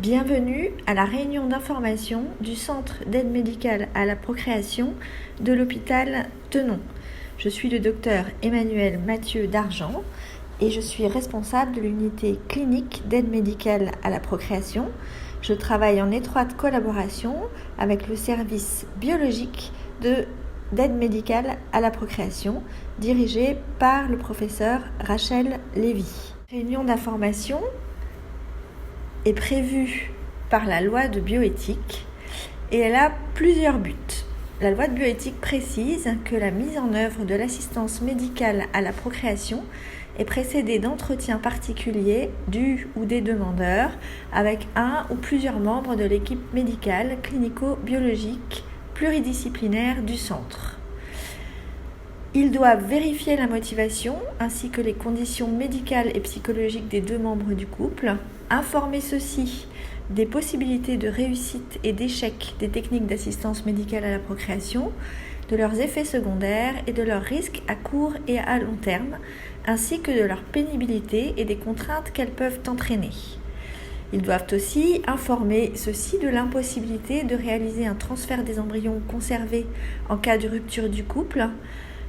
Bienvenue à la réunion d'information du Centre d'aide médicale à la procréation de l'hôpital Tenon. Je suis le docteur Emmanuel Mathieu d'Argent et je suis responsable de l'unité clinique d'aide médicale à la procréation. Je travaille en étroite collaboration avec le service biologique d'aide médicale à la procréation dirigé par le professeur Rachel Lévy. Réunion d'information est prévue par la loi de bioéthique et elle a plusieurs buts. La loi de bioéthique précise que la mise en œuvre de l'assistance médicale à la procréation est précédée d'entretiens particuliers du ou des demandeurs avec un ou plusieurs membres de l'équipe médicale clinico-biologique pluridisciplinaire du centre. Ils doivent vérifier la motivation ainsi que les conditions médicales et psychologiques des deux membres du couple, informer ceux-ci des possibilités de réussite et d'échec des techniques d'assistance médicale à la procréation, de leurs effets secondaires et de leurs risques à court et à long terme, ainsi que de leur pénibilité et des contraintes qu'elles peuvent entraîner. Ils doivent aussi informer ceux-ci de l'impossibilité de réaliser un transfert des embryons conservés en cas de rupture du couple,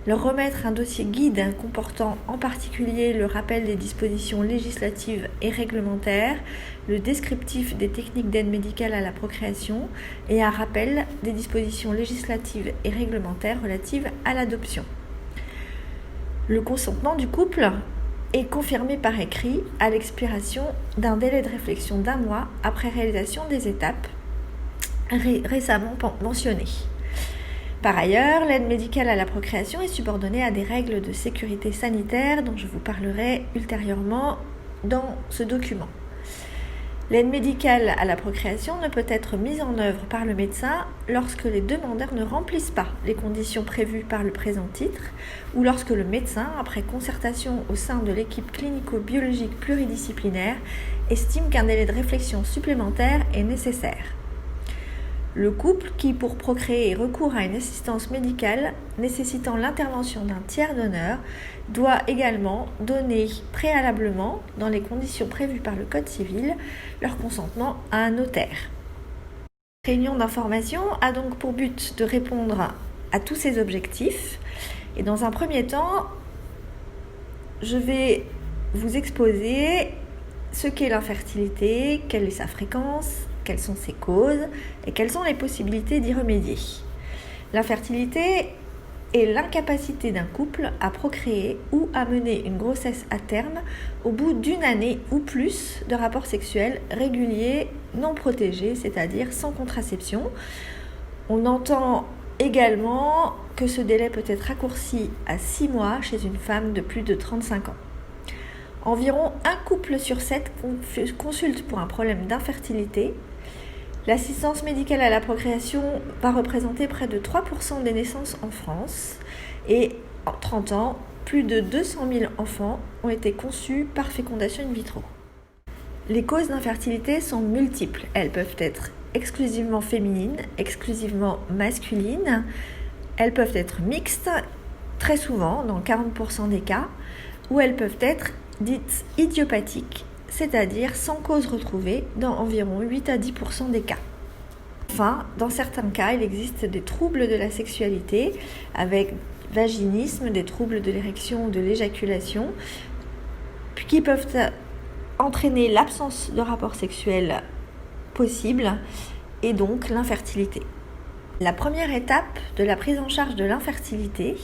leur remettre un dossier guide comportant en particulier le rappel des dispositions législatives et réglementaires, le descriptif des techniques d'aide médicale à la procréation et un rappel des dispositions législatives et réglementaires relatives à l'adoption. Le consentement du couple est confirmé par écrit à l'expiration d'un délai de réflexion d'1 mois après réalisation des étapes récemment mentionnées. Par ailleurs, l'aide médicale à la procréation est subordonnée à des règles de sécurité sanitaire dont je vous parlerai ultérieurement dans ce document. L'aide médicale à la procréation ne peut être mise en œuvre par le médecin lorsque les demandeurs ne remplissent pas les conditions prévues par le présent titre ou lorsque le médecin, après concertation au sein de l'équipe clinico-biologique pluridisciplinaire, estime qu'un délai de réflexion supplémentaire est nécessaire. Le couple qui, pour procréer, recourt à une assistance médicale nécessitant l'intervention d'un tiers donneur doit également donner préalablement, dans les conditions prévues par le Code civil, leur consentement à un notaire. La réunion d'information a donc pour but de répondre à tous ces objectifs. Et dans un premier temps, je vais vous exposer ce qu'est l'infertilité, quelle est sa fréquence, quelles sont ses causes et quelles sont les possibilités d'y remédier. L'infertilité est l'incapacité d'un couple à procréer ou à mener une grossesse à terme au bout d'1 année ou plus de rapports sexuels réguliers non protégés, c'est-à-dire sans contraception. On entend également que ce délai peut être raccourci à 6 mois chez une femme de plus de 35 ans. Environ 1 couple sur 7 consulte pour un problème d'infertilité. L'assistance médicale à la procréation va représenter près de 3% des naissances en France et en 30 ans, plus de 200 000 enfants ont été conçus par fécondation in vitro. Les causes d'infertilité sont multiples. Elles peuvent être exclusivement féminines, exclusivement masculines. Elles peuvent être mixtes, très souvent, dans 40% des cas, ou elles peuvent être dites idiopathiques, c'est-à-dire sans cause retrouvée dans environ 8 à 10% des cas. Enfin, dans certains cas, il existe des troubles de la sexualité avec vaginisme, des troubles de l'érection ou de l'éjaculation qui peuvent entraîner l'absence de rapport sexuel possible et donc l'infertilité. La première étape de la prise en charge de l'infertilité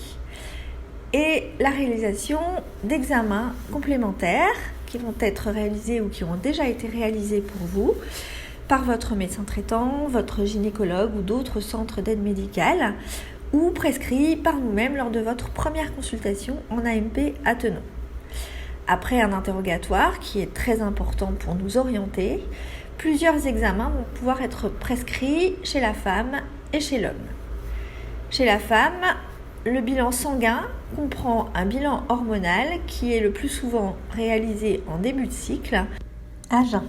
est la réalisation d'examens complémentaires qui vont être réalisés ou qui ont déjà été réalisés pour vous par votre médecin traitant, votre gynécologue ou d'autres centres d'aide médicale ou prescrits par nous-mêmes lors de votre première consultation en AMP à Tenon. Après un interrogatoire qui est très important pour nous orienter, plusieurs examens vont pouvoir être prescrits chez la femme et chez l'homme. Chez la femme, le bilan sanguin comprend un bilan hormonal qui est le plus souvent réalisé en début de cycle à jeun.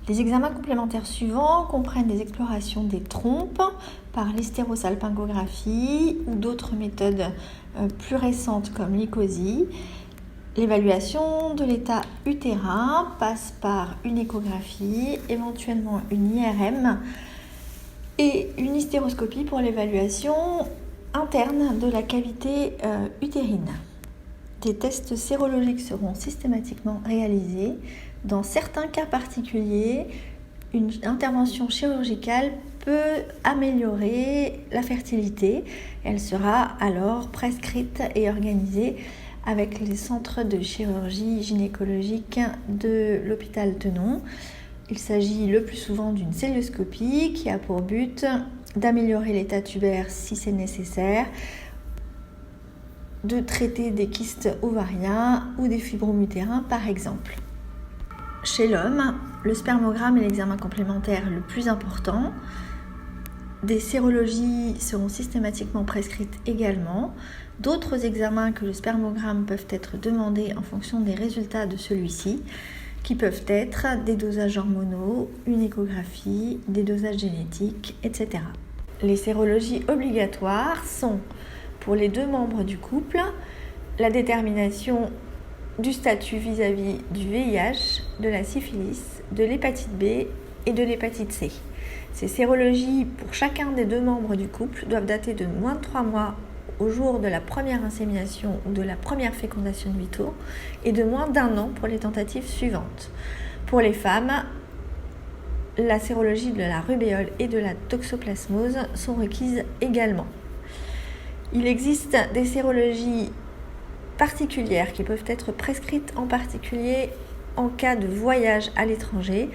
Les examens complémentaires suivants comprennent des explorations des trompes par l'hystérosalpingographie ou d'autres méthodes plus récentes comme l'ICOSI L'évaluation de l'état utérin passe par une échographie, éventuellement une IRM et une hystéroscopie pour l'évaluation interne de la cavité utérine. Des tests sérologiques seront systématiquement réalisés. Dans certains cas particuliers, une intervention chirurgicale peut améliorer la fertilité. Elle sera alors prescrite et organisée avec les centres de chirurgie gynécologique de l'hôpital Tenon. Il s'agit le plus souvent d'une célioscopie qui a pour but d'améliorer l'état tubaire si c'est nécessaire, de traiter des kystes ovariens ou des fibromes utérins par exemple. Chez l'homme, le spermogramme est l'examen complémentaire le plus important. Des sérologies seront systématiquement prescrites également. D'autres examens que le spermogramme peuvent être demandés en fonction des résultats de celui-ci, qui peuvent être des dosages hormonaux, une échographie, des dosages génétiques, etc. Les sérologies obligatoires sont, pour les 2 membres du couple, la détermination du statut vis-à-vis du VIH, de la syphilis, de l'hépatite B et de l'hépatite C. Ces sérologies pour chacun des 2 membres du couple doivent dater de moins de 3 mois au jour de la première insémination ou de la première fécondation in vitro et de moins d'1 an pour les tentatives suivantes. Pour les femmes, la sérologie de la rubéole et de la toxoplasmose sont requises également. Il existe des sérologies particulières qui peuvent être prescrites en particulier en cas de voyage à l'étranger.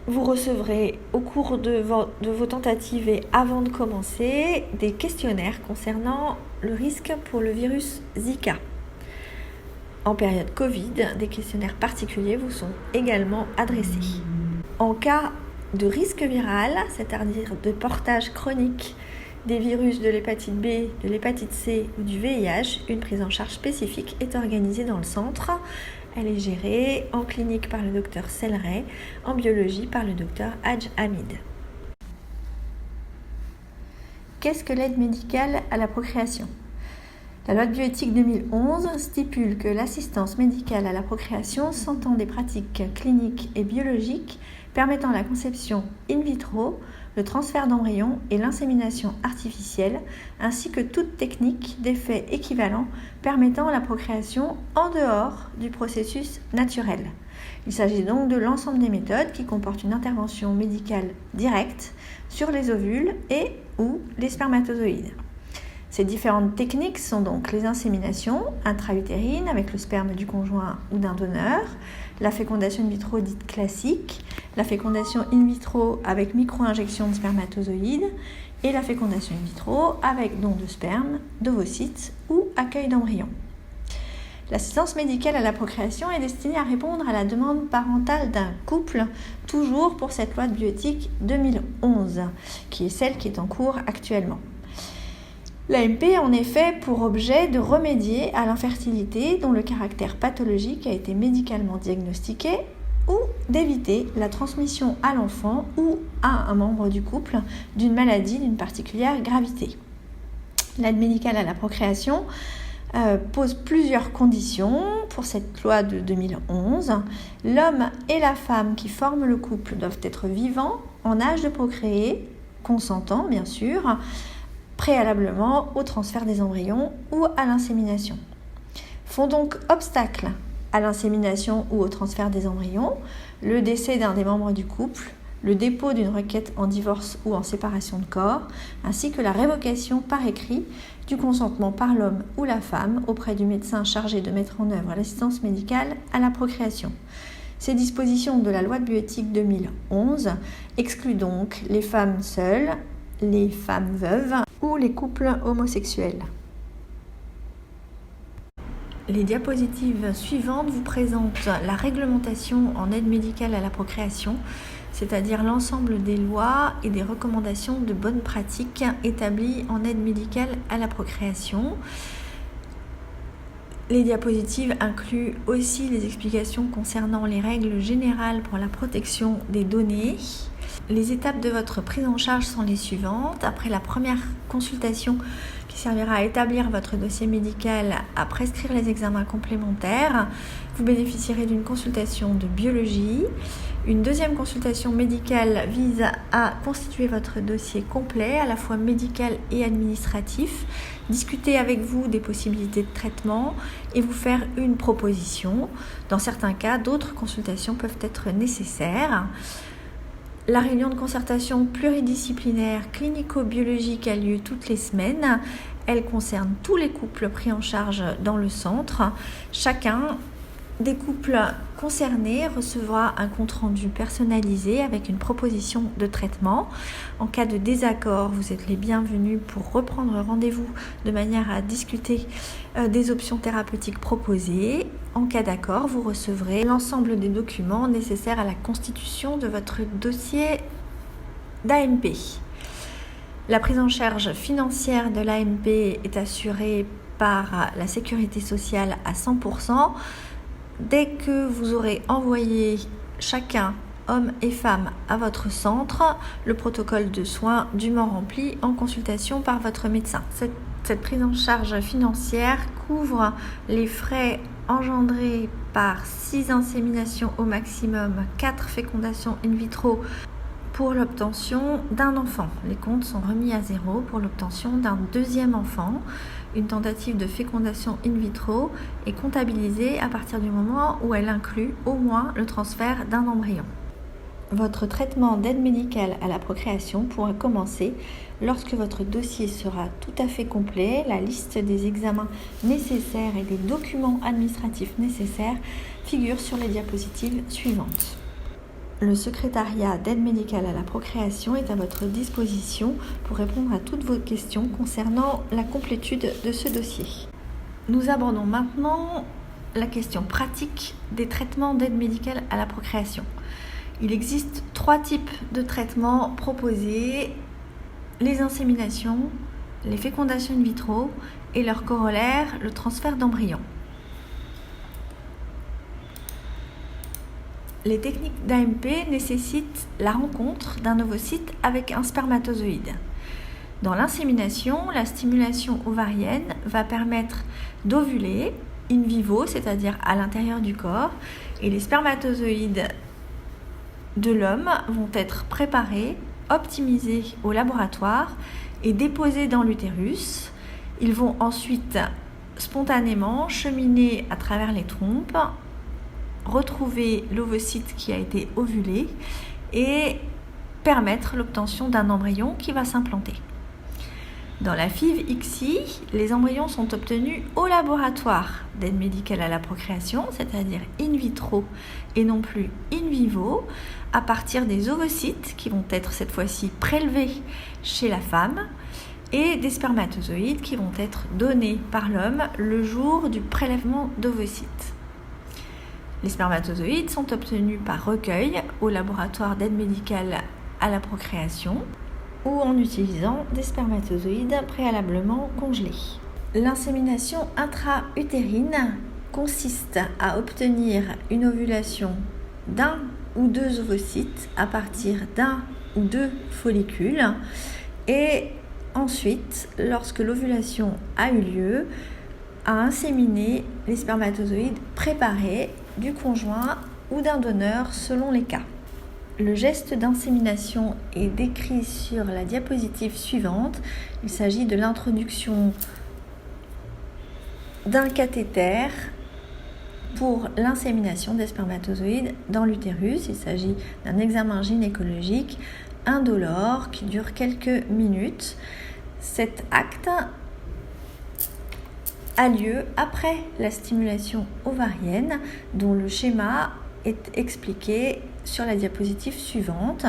Vous recevrez au cours de vos tentatives et avant de commencer des questionnaires concernant le risque pour le virus Zika. En période Covid, des questionnaires particuliers vous sont également adressés. En cas de risque viral, c'est-à-dire de portage chronique des virus de l'hépatite B, de l'hépatite C ou du VIH, une prise en charge spécifique est organisée dans le centre. Elle est gérée en clinique par le docteur Selleret, en biologie par le docteur Hadj Hamid. Qu'est-ce que l'aide médicale à la procréation ? La loi de bioéthique 2011 stipule que l'assistance médicale à la procréation s'entend des pratiques cliniques et biologiques permettant la conception in vitro, le transfert d'embryons et l'insémination artificielle, ainsi que toute technique d'effet équivalent permettant la procréation en dehors du processus naturel. Il s'agit donc de l'ensemble des méthodes qui comportent une intervention médicale directe sur les ovules et ou les spermatozoïdes. Ces différentes techniques sont donc les inséminations intra-utérines avec le sperme du conjoint ou d'un donneur, la fécondation in vitro dite classique, la fécondation in vitro avec micro-injection de spermatozoïdes et la fécondation in vitro avec don de sperme, d'ovocytes ou accueil d'embryons. L'assistance médicale à la procréation est destinée à répondre à la demande parentale d'un couple, toujours pour cette loi de bioéthique 2011, qui est celle qui est en cours actuellement. L'AMP a en effet pour objet de remédier à l'infertilité dont le caractère pathologique a été médicalement diagnostiqué ou d'éviter la transmission à l'enfant ou à un membre du couple d'une maladie d'une particulière gravité. L'aide médicale à la procréation pose plusieurs conditions pour cette loi de 2011. L'homme et la femme qui forment le couple doivent être vivants, en âge de procréer, consentants bien sûr, préalablement au transfert des embryons ou à l'insémination. Font donc obstacle à l'insémination ou au transfert des embryons le décès d'un des membres du couple, le dépôt d'une requête en divorce ou en séparation de corps, ainsi que la révocation par écrit du consentement par l'homme ou la femme auprès du médecin chargé de mettre en œuvre l'assistance médicale à la procréation. Ces dispositions de la loi de bioéthique 2011 excluent donc les femmes seules, les femmes veuves ou les couples homosexuels. Les diapositives suivantes vous présentent la réglementation en aide médicale à la procréation, c'est-à-dire l'ensemble des lois et des recommandations de bonnes pratiques établies en aide médicale à la procréation. Les diapositives incluent aussi les explications concernant les règles générales pour la protection des données. Les étapes de votre prise en charge sont les suivantes. Après la première consultation qui qui servira à établir votre dossier médical, à prescrire les examens complémentaires. Vous bénéficierez d'une consultation de biologie. Une deuxième consultation médicale vise à constituer votre dossier complet, à la fois médical et administratif, discuter avec vous des possibilités de traitement et vous faire une proposition. Dans certains cas, d'autres consultations peuvent être nécessaires. La réunion de concertation pluridisciplinaire clinico-biologique a lieu toutes les semaines. Elle concerne tous les couples pris en charge dans le centre. Chacun des couples concernés recevra un compte-rendu personnalisé avec une proposition de traitement. En cas de désaccord, vous êtes les bienvenus pour reprendre rendez-vous de manière à discuter des options thérapeutiques proposées. En cas d'accord, vous recevrez l'ensemble des documents nécessaires à la constitution de votre dossier d'AMP. La prise en charge financière de l'AMP est assurée par la Sécurité sociale à 100%. Dès que vous aurez envoyé chacun, hommes et femmes, à votre centre, le protocole de soins dûment rempli en consultation par votre médecin. Cette prise en charge financière couvre les frais engendrés par 6 inséminations au maximum, 4 fécondations in vitro pour l'obtention d'un enfant. Les comptes sont remis à zéro pour l'obtention d'un deuxième enfant. Une tentative de fécondation in vitro est comptabilisée à partir du moment où elle inclut au moins le transfert d'un embryon. Votre traitement d'aide médicale à la procréation pourra commencer lorsque votre dossier sera tout à fait complet. La liste des examens nécessaires et des documents administratifs nécessaires figure sur les diapositives suivantes. Le secrétariat d'aide médicale à la procréation est à votre disposition pour répondre à toutes vos questions concernant la complétude de ce dossier. Nous abordons maintenant la question pratique des traitements d'aide médicale à la procréation. Il existe 3 types de traitements proposés: les inséminations, les fécondations in vitro et leur corollaire, le transfert d'embryons. Les techniques d'AMP nécessitent la rencontre d'un ovocyte avec un spermatozoïde. Dans l'insémination, la stimulation ovarienne va permettre d'ovuler in vivo, c'est-à-dire à l'intérieur du corps, et les spermatozoïdes de l'homme vont être préparés, optimisés au laboratoire et déposés dans l'utérus. Ils vont ensuite spontanément cheminer à travers les trompes, retrouver l'ovocyte qui a été ovulé et permettre l'obtention d'un embryon qui va s'implanter. Dans la FIV-ICSI, les embryons sont obtenus au laboratoire d'aide médicale à la procréation, c'est-à-dire in vitro et non plus in vivo, à partir des ovocytes qui vont être cette fois-ci prélevés chez la femme et des spermatozoïdes qui vont être donnés par l'homme le jour du prélèvement d'ovocytes. Les spermatozoïdes sont obtenus par recueil au laboratoire d'aide médicale à la procréation ou en utilisant des spermatozoïdes préalablement congelés. L'insémination intra-utérine consiste à obtenir une ovulation d'un ou 2 ovocytes à partir d'un ou 2 follicules et ensuite, lorsque l'ovulation a eu lieu, à inséminer les spermatozoïdes préparés du conjoint ou d'un donneur selon les cas. Le geste d'insémination est décrit sur la diapositive suivante. Il s'agit de l'introduction d'un cathéter pour l'insémination des spermatozoïdes dans l'utérus. Il s'agit d'un examen gynécologique indolore qui dure quelques minutes. Cet acte a lieu après la stimulation ovarienne dont le schéma est expliqué sur la diapositive suivante.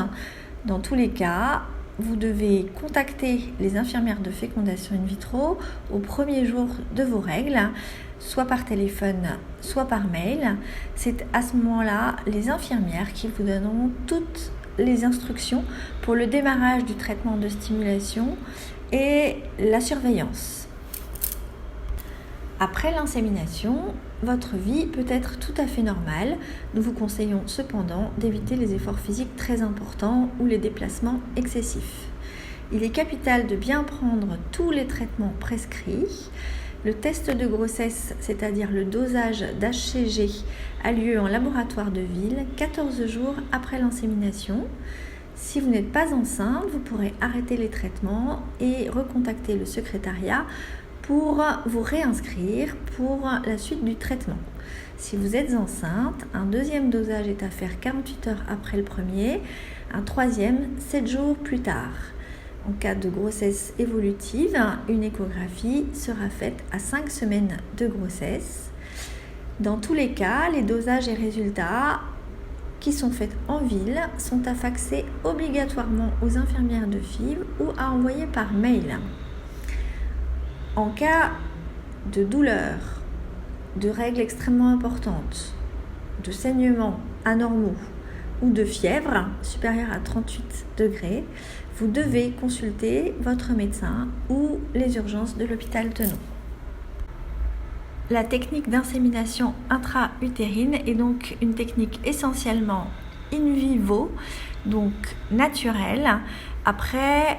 Dans tous les cas, vous devez contacter les infirmières de fécondation in vitro au premier jour de vos règles, soit par téléphone, soit par mail. C'est à ce moment-là les infirmières qui vous donneront toutes les instructions pour le démarrage du traitement de stimulation et la surveillance. Après l'insémination, votre vie peut être tout à fait normale. Nous vous conseillons cependant d'éviter les efforts physiques très importants ou les déplacements excessifs. Il est capital de bien prendre tous les traitements prescrits. Le test de grossesse, c'est-à-dire le dosage d'HCG, a lieu en laboratoire de ville 14 jours après l'insémination. Si vous n'êtes pas enceinte, vous pourrez arrêter les traitements et recontacter le secrétariat pour vous réinscrire pour la suite du traitement. Si vous êtes enceinte, un deuxième dosage est à faire 48 heures après le premier, un troisième 7 jours plus tard. En cas de grossesse évolutive, une échographie sera faite à 5 semaines de grossesse. Dans tous les cas, les dosages et résultats qui sont faits en ville sont à faxer obligatoirement aux infirmières de FIV ou à envoyer par mail. En cas de douleur, de règles extrêmement importantes, de saignements anormaux ou de fièvre supérieure à 38 degrés, vous devez consulter votre médecin ou les urgences de l'hôpital Tenon. La technique d'insémination intra-utérine est donc une technique essentiellement in vivo, donc naturelle, après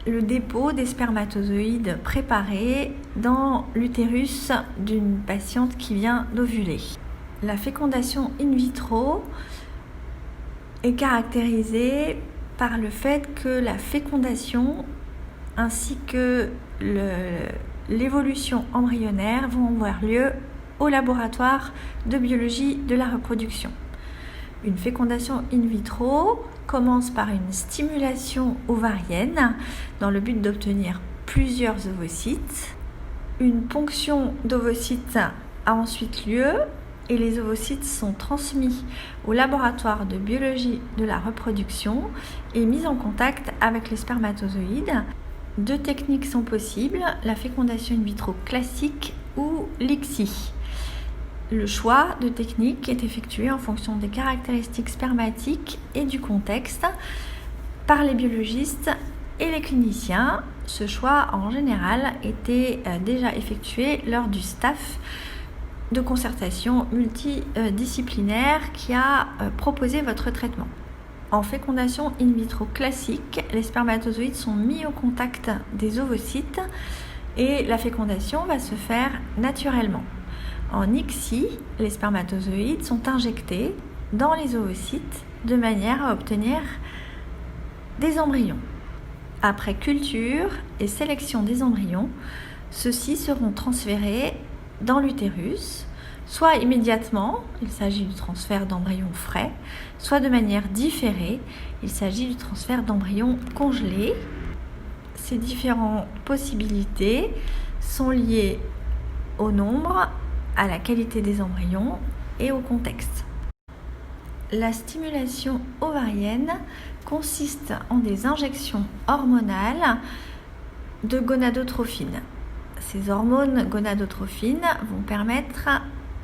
le dépôt des spermatozoïdes préparés dans l'utérus d'une patiente qui vient d'ovuler. La fécondation in vitro est caractérisée par le fait que la fécondation ainsi que l'évolution embryonnaire vont avoir lieu au laboratoire de biologie de la reproduction. Une fécondation in vitro commence par une stimulation ovarienne dans le but d'obtenir plusieurs ovocytes. Une ponction d'ovocytes a ensuite lieu et les ovocytes sont transmis au laboratoire de biologie de la reproduction et mis en contact avec les spermatozoïdes. 2 techniques sont possibles, la fécondation in vitro classique ou l'ICSI. Le choix de technique est effectué en fonction des caractéristiques spermatiques et du contexte par les biologistes et les cliniciens. Ce choix, en général, était déjà effectué lors du staff de concertation multidisciplinaire qui a proposé votre traitement. En fécondation in vitro classique, les spermatozoïdes sont mis au contact des ovocytes et la fécondation va se faire naturellement. En ICSI, les spermatozoïdes sont injectés dans les ovocytes de manière à obtenir des embryons. Après culture et sélection des embryons, ceux-ci seront transférés dans l'utérus, soit immédiatement, il s'agit du transfert d'embryons frais, soit de manière différée, il s'agit du transfert d'embryons congelés. Ces différentes possibilités sont liées au nombre, à la qualité des embryons et au contexte. La stimulation ovarienne consiste en des injections hormonales de gonadotrophine. Ces hormones gonadotrophines vont permettre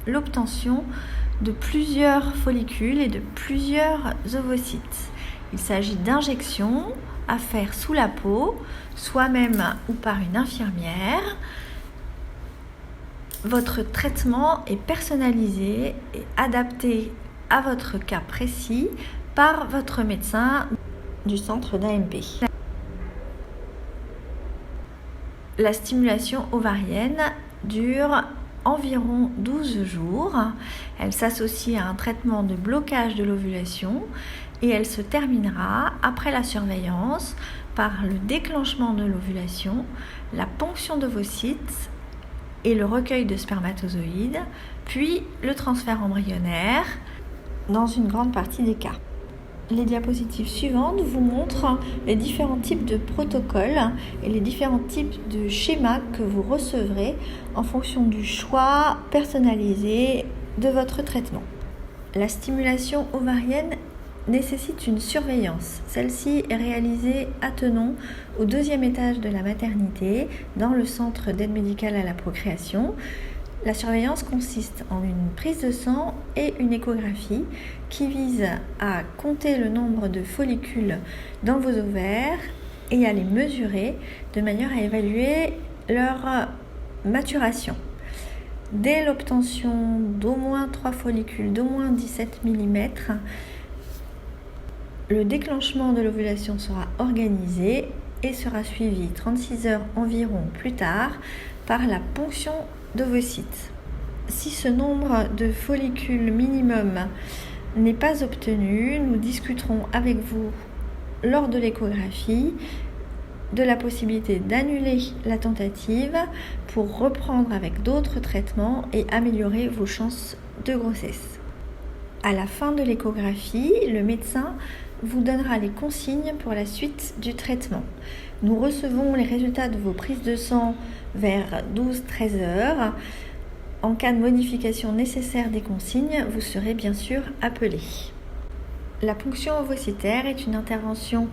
l'obtention de plusieurs follicules et de plusieurs ovocytes. Il s'agit d'injections à faire sous la peau, soi-même ou par une infirmière. Votre traitement est personnalisé et adapté à votre cas précis par votre médecin du centre d'AMP. La stimulation ovarienne dure environ 12 jours. Elle s'associe à un traitement de blocage de l'ovulation et elle se terminera après la surveillance par le déclenchement de l'ovulation, la ponction d'ovocytes et le recueil de spermatozoïdes, puis le transfert embryonnaire dans une grande partie des cas. Les diapositives suivantes vous montrent les différents types de protocoles et les différents types de schémas que vous recevrez en fonction du choix personnalisé de votre traitement. La stimulation ovarienne nécessite une surveillance. Celle-ci est réalisée à Tenon, au 2e étage de la maternité, dans le centre d'aide médicale à la procréation. La surveillance consiste en une prise de sang et une échographie qui vise à compter le nombre de follicules dans vos ovaires et à les mesurer de manière à évaluer leur maturation. Dès l'obtention d'au moins 3 follicules d'au moins 17 mm, Le déclenchement de l'ovulation sera organisé et sera suivi 36 heures environ plus tard par la ponction d'ovocytes. Si ce nombre de follicules minimum n'est pas obtenu, nous discuterons avec vous lors de l'échographie de la possibilité d'annuler la tentative pour reprendre avec d'autres traitements et améliorer vos chances de grossesse. À la fin de l'échographie, le médecin vous donnera les consignes pour la suite du traitement. Nous recevons les résultats de vos prises de sang vers 12-13 heures. En cas de modification nécessaire des consignes, vous serez bien sûr appelé. La ponction ovocytaire est une intervention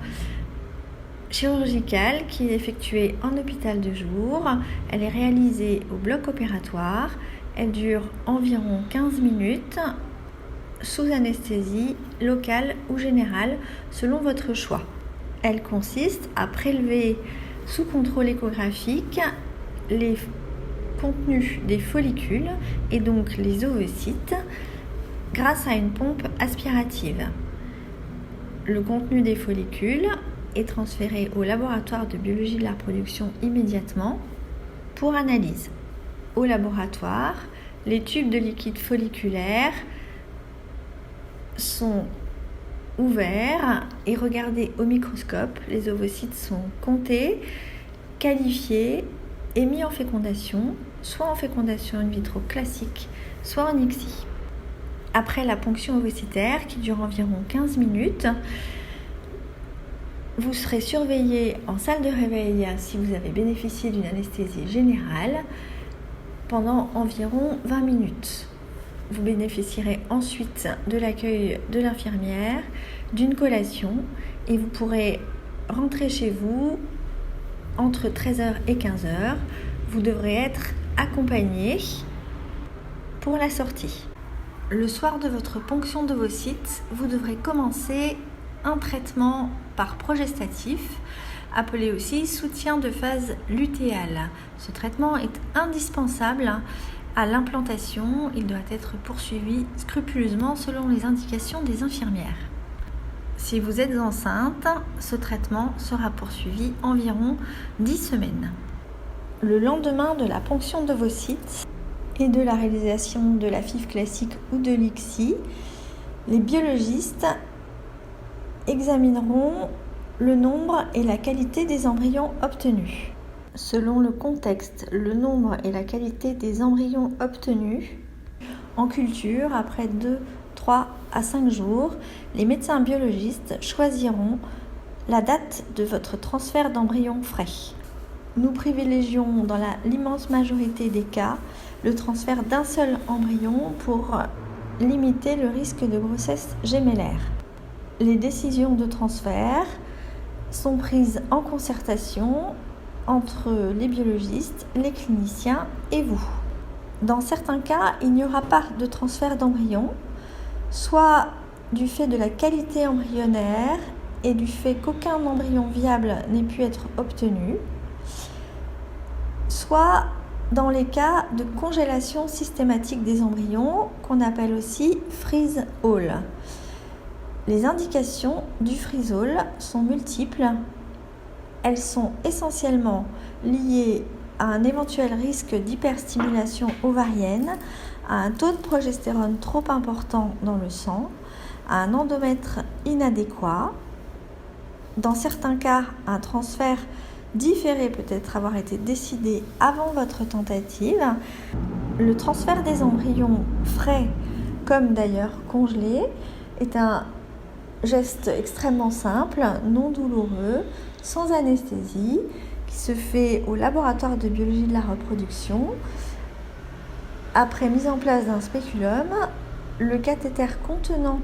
chirurgicale qui est effectuée en hôpital de jour. Elle est réalisée au bloc opératoire. Elle dure environ 15 minutes sous anesthésie locale ou générale selon votre choix. Elle consiste à prélever sous contrôle échographique les contenus des follicules et donc les ovocytes grâce à une pompe aspirative. Le contenu des follicules est transféré au laboratoire de biologie de la reproduction immédiatement pour analyse. Au laboratoire, les tubes de liquide folliculaire sont ouverts et regardés au microscope. Les ovocytes sont comptés, qualifiés et mis en fécondation, soit en fécondation in vitro classique, soit en ICSI. Après la ponction ovocytaire qui dure environ 15 minutes, vous serez surveillé en salle de réveil si vous avez bénéficié d'une anesthésie générale pendant environ 20 minutes. Vous bénéficierez ensuite de l'accueil de l'infirmière, d'une collation et vous pourrez rentrer chez vous entre 13h et 15h. Vous devrez être accompagné pour la sortie. Le soir de votre ponction d'ovocytes, vous devrez commencer un traitement par progestatif, appelé aussi soutien de phase lutéale. Ce traitement est indispensable à l'implantation. Il doit être poursuivi scrupuleusement selon les indications des infirmières. Si vous êtes enceinte, ce traitement sera poursuivi environ 10 semaines. Le lendemain de la ponction d'ovocytes et de la réalisation de la FIV classique ou de l'ICSI, les biologistes examineront le nombre et la qualité des embryons obtenus. Selon le contexte, le nombre et la qualité des embryons obtenus en culture, après 2, 3 à 5 jours, les médecins biologistes choisiront la date de votre transfert d'embryons frais. Nous privilégions dans l'immense majorité des cas le transfert d'un seul embryon pour limiter le risque de grossesse gémellaire. Les décisions de transfert sont prises en concertation entre les biologistes, les cliniciens et vous. Dans certains cas, il n'y aura pas de transfert d'embryon, soit du fait de la qualité embryonnaire et du fait qu'aucun embryon viable n'ait pu être obtenu, soit dans les cas de congélation systématique des embryons, qu'on appelle aussi freeze-all. Les indications du freeze-all sont multiples. Elles sont essentiellement liées à un éventuel risque d'hyperstimulation ovarienne, à un taux de progestérone trop important dans le sang, à un endomètre inadéquat. Dans certains cas, un transfert différé peut être avoir été décidé avant votre tentative. Le transfert des embryons frais, comme d'ailleurs congelés, est un geste extrêmement simple, non douloureux, sans anesthésie, qui se fait au laboratoire de biologie de la reproduction. Après mise en place d'un spéculum, le cathéter contenant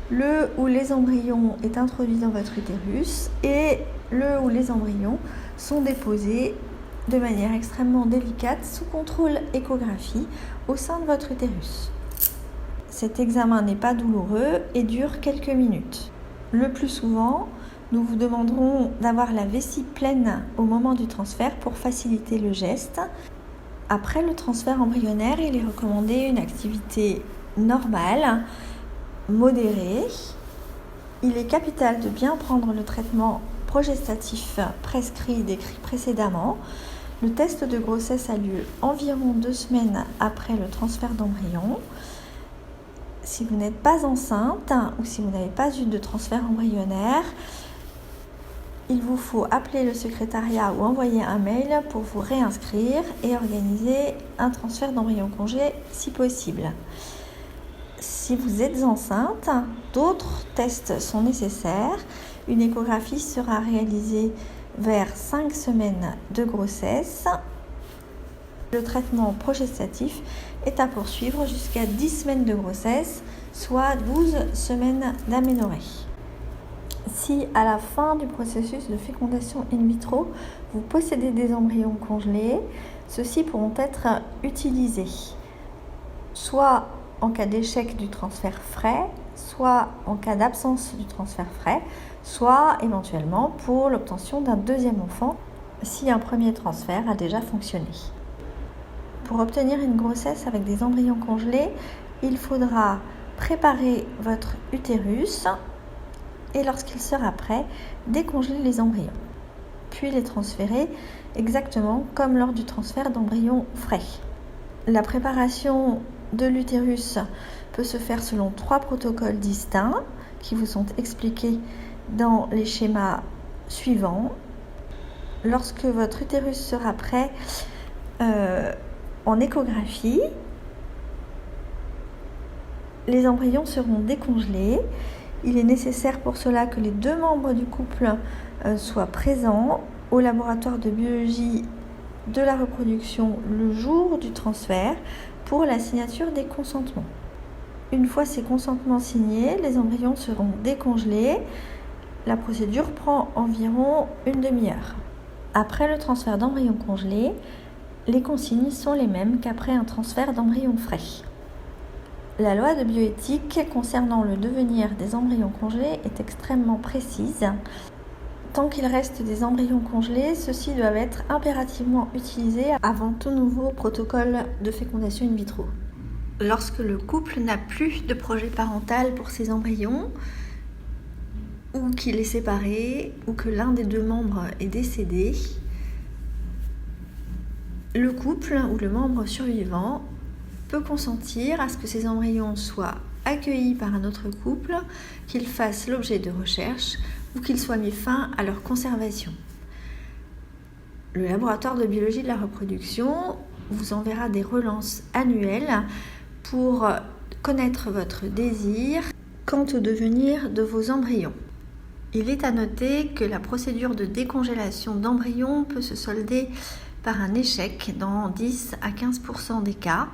le ou les embryons est introduit dans votre utérus et le ou les embryons sont déposés de manière extrêmement délicate sous contrôle échographie au sein de votre utérus. Cet examen n'est pas douloureux et dure quelques minutes. Le plus souvent, nous vous demanderons d'avoir la vessie pleine au moment du transfert pour faciliter le geste. Après le transfert embryonnaire, il est recommandé une activité normale, modérée, Il est capital de bien prendre le traitement progestatif prescrit décrit précédemment. Le test de grossesse a lieu environ 2 semaines après le transfert d'embryon. Si vous n'êtes pas enceinte ou si vous n'avez pas eu de transfert embryonnaire, il vous faut appeler le secrétariat ou envoyer un mail pour vous réinscrire et organiser un transfert d'embryon congé si possible. Si vous êtes enceinte, d'autres tests sont nécessaires. Une échographie sera réalisée vers 5 semaines de grossesse. Le traitement progestatif est à poursuivre jusqu'à 10 semaines de grossesse, soit 12 semaines d'aménorrhée. Si à la fin du processus de fécondation in vitro, vous possédez des embryons congelés, ceux-ci pourront être utilisés, soit en cas d'échec du transfert frais, soit en cas d'absence du transfert frais, soit éventuellement pour l'obtention d'un deuxième enfant si un premier transfert a déjà fonctionné. Pour obtenir une grossesse avec des embryons congelés, il faudra préparer votre utérus et lorsqu'il sera prêt, décongeler les embryons, puis les transférer exactement comme lors du transfert d'embryons frais. La préparation de l'utérus peut se faire selon 3 protocoles distincts qui vous sont expliqués dans les schémas suivants. Lorsque votre utérus sera prêt en échographie, les embryons seront décongelés. Il est nécessaire pour cela que les 2 membres du couple soient présents au laboratoire de biologie de la reproduction le jour du transfert pour la signature des consentements. Une fois ces consentements signés, les embryons seront décongelés. La procédure prend environ une demi-heure. Après le transfert d'embryons congelés, les consignes sont les mêmes qu'après un transfert d'embryons frais. La loi de bioéthique concernant le devenir des embryons congelés est extrêmement précise. Tant qu'il reste des embryons congelés, ceux-ci doivent être impérativement utilisés avant tout nouveau protocole de fécondation in vitro. Lorsque le couple n'a plus de projet parental pour ses embryons, ou qu'il est séparé, ou que l'un des 2 membres est décédé, le couple ou le membre survivant peut consentir à ce que ces embryons soient accueillis par un autre couple, qu'ils fassent l'objet de recherches ou qu'ils soient mis fin à leur conservation. Le laboratoire de biologie de la reproduction vous enverra des relances annuelles pour connaître votre désir quant au devenir de vos embryons. Il est à noter que la procédure de décongélation d'embryons peut se solder par un échec dans 10 à 15% des cas.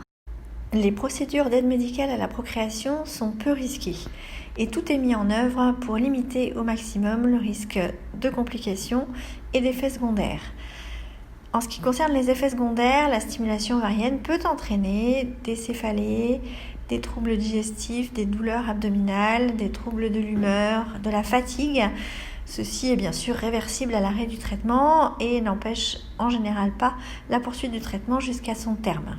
Les procédures d'aide médicale à la procréation sont peu risquées et tout est mis en œuvre pour limiter au maximum le risque de complications et d'effets secondaires. En ce qui concerne les effets secondaires, la stimulation ovarienne peut entraîner des céphalées, des troubles digestifs, des douleurs abdominales, des troubles de l'humeur, de la fatigue. Ceci est bien sûr réversible à l'arrêt du traitement et n'empêche en général pas la poursuite du traitement jusqu'à son terme.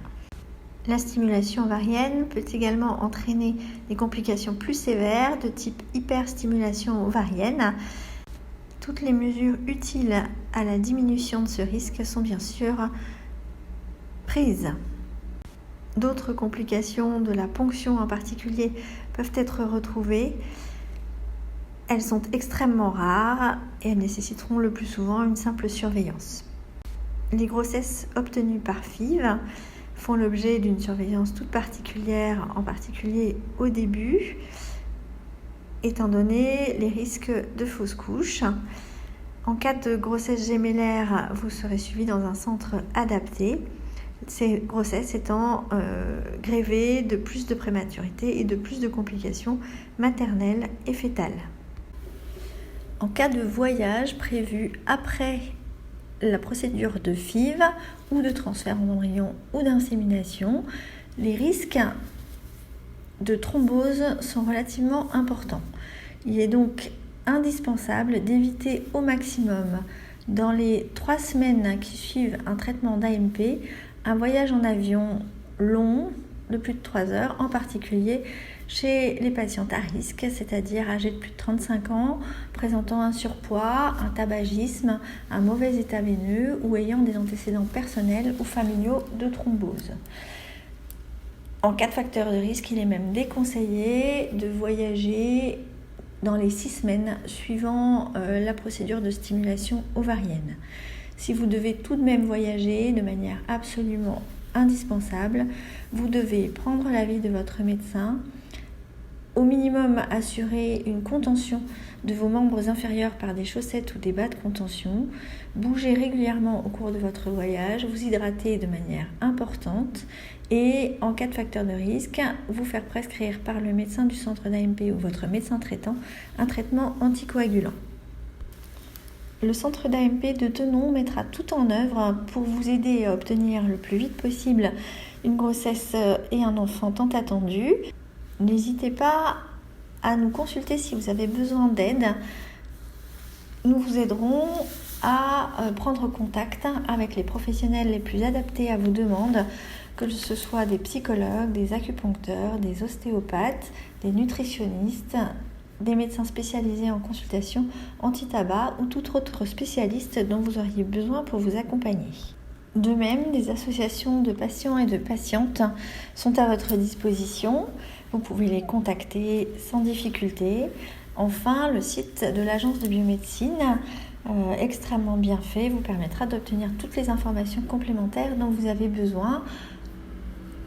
La stimulation ovarienne peut également entraîner des complications plus sévères de type hyperstimulation ovarienne. Toutes les mesures utiles à la diminution de ce risque sont bien sûr prises. D'autres complications de la ponction en particulier peuvent être retrouvées. Elles sont extrêmement rares et elles nécessiteront le plus souvent une simple surveillance. Les grossesses obtenues par FIV font l'objet d'une surveillance toute particulière, en particulier au début, étant donné les risques de fausses couches. En cas de grossesse gémellaire, vous serez suivi dans un centre adapté, ces grossesses étant grevées de plus de prématurité et de plus de complications maternelles et fœtales. En cas de voyage prévu après la procédure de FIV ou de transfert en embryon ou d'insémination, les risques de thrombose sont relativement importants. Il est donc indispensable d'éviter au maximum, dans les 3 semaines qui suivent un traitement d'AMP, un voyage en avion long de plus de 3 heures, en particulier chez les patientes à risque, c'est-à-dire âgées de plus de 35 ans, présentant un surpoids, un tabagisme, un mauvais état veineux ou ayant des antécédents personnels ou familiaux de thrombose. En cas de facteur de risque, il est même déconseillé de voyager dans les 6 semaines suivant la procédure de stimulation ovarienne. Si vous devez tout de même voyager de manière absolument indispensable, vous devez prendre l'avis de votre médecin, au minimum assurer une contention de vos membres inférieurs par des chaussettes ou des bas de contention, bouger régulièrement au cours de votre voyage, vous hydrater de manière importante et en cas de facteur de risque, vous faire prescrire par le médecin du centre d'AMP ou votre médecin traitant un traitement anticoagulant. Le centre d'AMP de Thonon mettra tout en œuvre pour vous aider à obtenir le plus vite possible une grossesse et un enfant tant attendu. N'hésitez pas à nous consulter si vous avez besoin d'aide. Nous vous aiderons à prendre contact avec les professionnels les plus adaptés à vos demandes, que ce soit des psychologues, des acupuncteurs, des ostéopathes, des nutritionnistes, des médecins spécialisés en consultation anti-tabac ou tout autre spécialiste dont vous auriez besoin pour vous accompagner. De même, des associations de patients et de patientes sont à votre disposition. Vous pouvez les contacter sans difficulté. Enfin, le site de l'agence de biomédecine, extrêmement bien fait, vous permettra d'obtenir toutes les informations complémentaires dont vous avez besoin,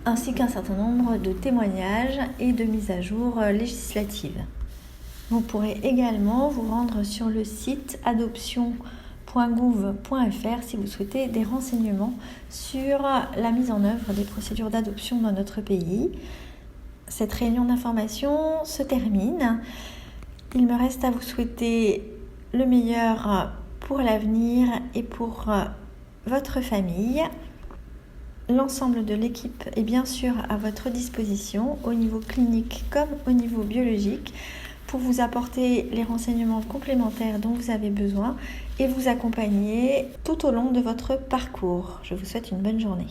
ainsi qu'un certain nombre de témoignages et de mises à jour législatives. Vous pourrez également vous rendre sur le site adoption.gouv.fr si vous souhaitez des renseignements sur la mise en œuvre des procédures d'adoption dans notre pays. Cette réunion d'information se termine. Il me reste à vous souhaiter le meilleur pour l'avenir et pour votre famille. L'ensemble de l'équipe est bien sûr à votre disposition au niveau clinique comme au niveau biologique pour vous apporter les renseignements complémentaires dont vous avez besoin et vous accompagner tout au long de votre parcours. Je vous souhaite une bonne journée.